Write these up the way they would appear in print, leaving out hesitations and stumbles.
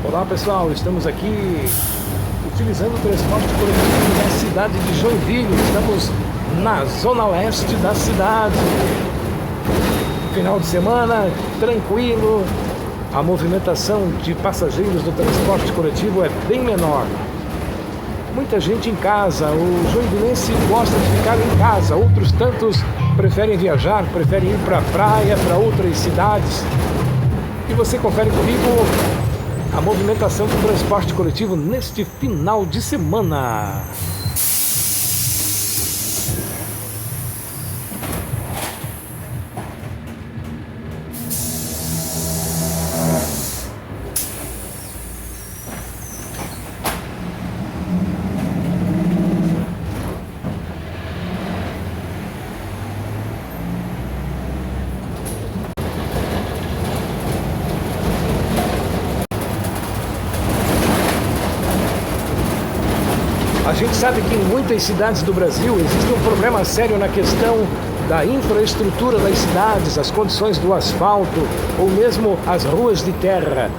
Olá pessoal, estamos aqui utilizando o transporte coletivo da cidade de Joinville. Estamos na zona leste da cidade. Final de semana tranquilo, a movimentação de passageiros do transporte coletivo é bem menor. Muita gente em casa, o joinvilense gosta de ficar em casa, outros tantos preferem viajar, preferem ir para a praia, para outras cidades. E você confere comigo a movimentação do transporte coletivo neste final de semana. A gente sabe que em muitas cidades do Brasil existe um problema sério na questão da infraestrutura das cidades, as condições do asfalto ou mesmo as ruas de terra.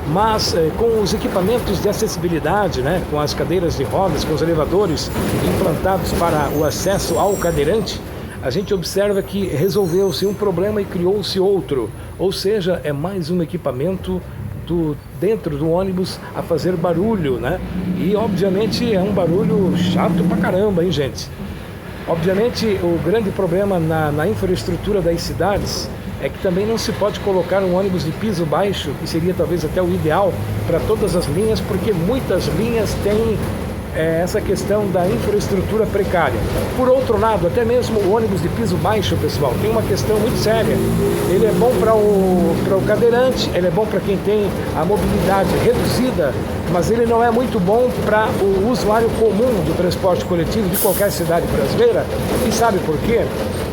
Mas com os equipamentos de acessibilidade, com as cadeiras de rodas, com os elevadores implantados para o acesso ao cadeirante, a gente observa que resolveu-se um problema e criou-se outro. Ou seja, é mais um equipamento dentro do ônibus a fazer barulho, E obviamente é um barulho chato pra caramba, hein, gente? Obviamente o grande problema na infraestrutura das cidades é que também não se pode colocar um ônibus de piso baixo, que seria talvez até o ideal para todas as linhas, porque muitas linhas têm essa questão da infraestrutura precária. Por outro lado, até mesmo o ônibus de piso baixo, pessoal, tem uma questão muito séria. Ele é bom para o cadeirante, ele é bom para quem tem a mobilidade reduzida, mas ele não é muito bom para o usuário comum do transporte coletivo de qualquer cidade brasileira. E sabe por quê?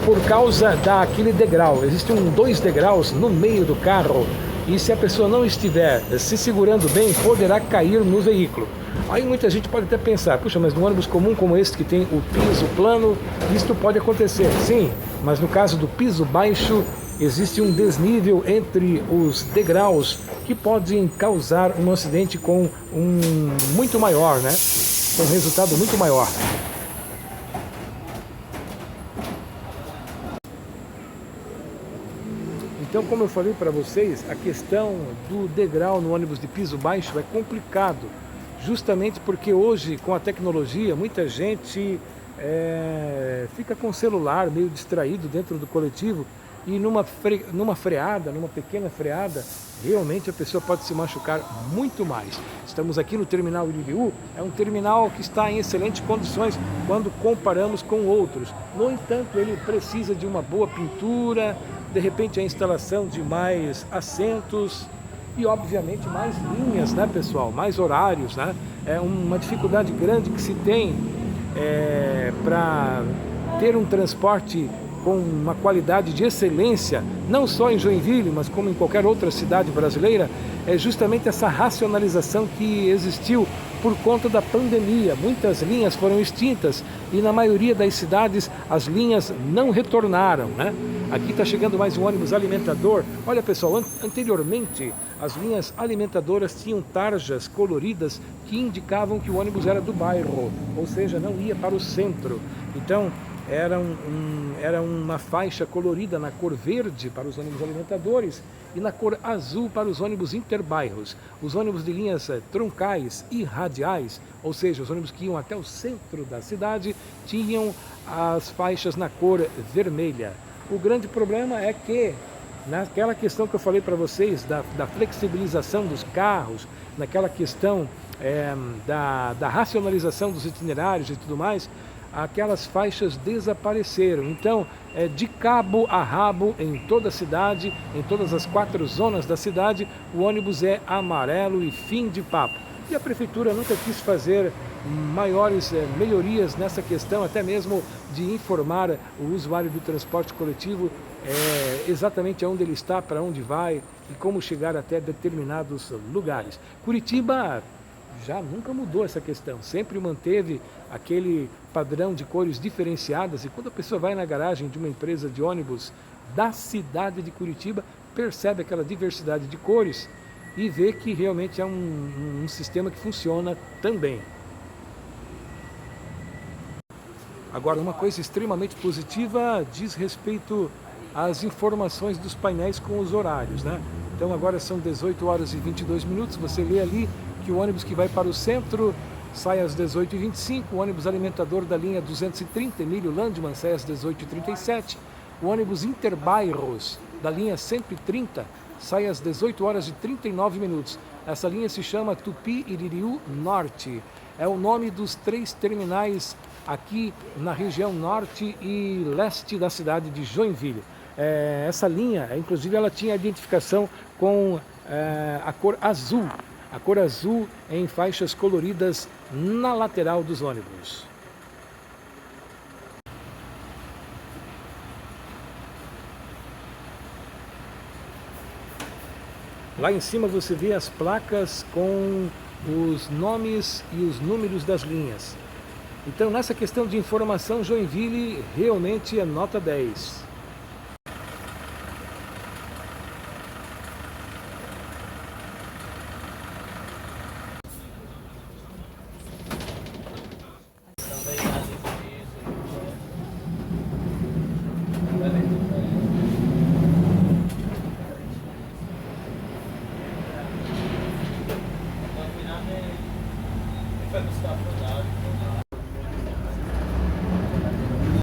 Por causa daquele degrau. Existem dois degraus no meio do carro e se a pessoa não estiver se segurando bem, poderá cair no veículo. Aí muita gente pode até pensar, puxa, mas num ônibus comum como este que tem o piso plano, isto pode acontecer. Sim, mas no caso do piso baixo, existe um desnível entre os degraus que pode causar um acidente com muito maior, com um resultado muito maior. Então, como eu falei para vocês, a questão do degrau no ônibus de piso baixo é complicado. Justamente porque hoje, com a tecnologia, muita gente fica com o celular meio distraído dentro do coletivo e numa pequena freada, realmente a pessoa pode se machucar muito mais. Estamos aqui no terminal Iliriú, é um terminal que está em excelentes condições quando comparamos com outros. No entanto, ele precisa de uma boa pintura, de repente a instalação de mais assentos, e obviamente mais linhas, pessoal, mais horários, É uma dificuldade grande que se tem para ter um transporte com uma qualidade de excelência, não só em Joinville, mas como em qualquer outra cidade brasileira, é justamente essa racionalização que existiu por conta da pandemia. Muitas linhas foram extintas e na maioria das cidades as linhas não retornaram, Aqui está chegando mais um ônibus alimentador. Olha pessoal, anteriormente as linhas alimentadoras tinham tarjas coloridas que indicavam que o ônibus era do bairro, ou seja, não ia para o centro. Então era uma faixa colorida na cor verde para os ônibus alimentadores e na cor azul para os ônibus interbairros. Os ônibus de linhas troncais e radiais, ou seja, os ônibus que iam até o centro da cidade, tinham as faixas na cor vermelha. O grande problema é que, naquela questão que eu falei para vocês, da flexibilização dos carros, naquela questão da racionalização dos itinerários e tudo mais, aquelas faixas desapareceram. Então, de cabo a rabo, em toda a cidade, em todas as 4 zonas da cidade, o ônibus é amarelo e fim de papo. E a prefeitura nunca quis fazer maiores melhorias nessa questão, até mesmo de informar o usuário do transporte coletivo exatamente onde ele está, para onde vai e como chegar até determinados lugares. Curitiba já nunca mudou essa questão, sempre manteve aquele padrão de cores diferenciadas, e quando a pessoa vai na garagem de uma empresa de ônibus da cidade de Curitiba, percebe aquela diversidade de cores e ver que realmente é um sistema que funciona também. Agora, uma coisa extremamente positiva diz respeito às informações dos painéis com os horários, né? Então agora são 18 horas e 22 minutos, você lê ali que o ônibus que vai para o centro sai às 18h25, o ônibus alimentador da linha 230, Emílio Landmann, sai às 18h37, o ônibus Interbairros da linha 130 sai às 18 horas e 39 minutos. Essa linha se chama Tupi-Iririú Norte. É o nome dos 3 terminais aqui na região norte e leste da cidade de Joinville. Essa linha, inclusive, ela tinha identificação com a cor azul. A cor azul em faixas coloridas na lateral dos ônibus. Lá em cima você vê as placas com os nomes e os números das linhas. Então, nessa questão de informação, Joinville realmente é nota 10.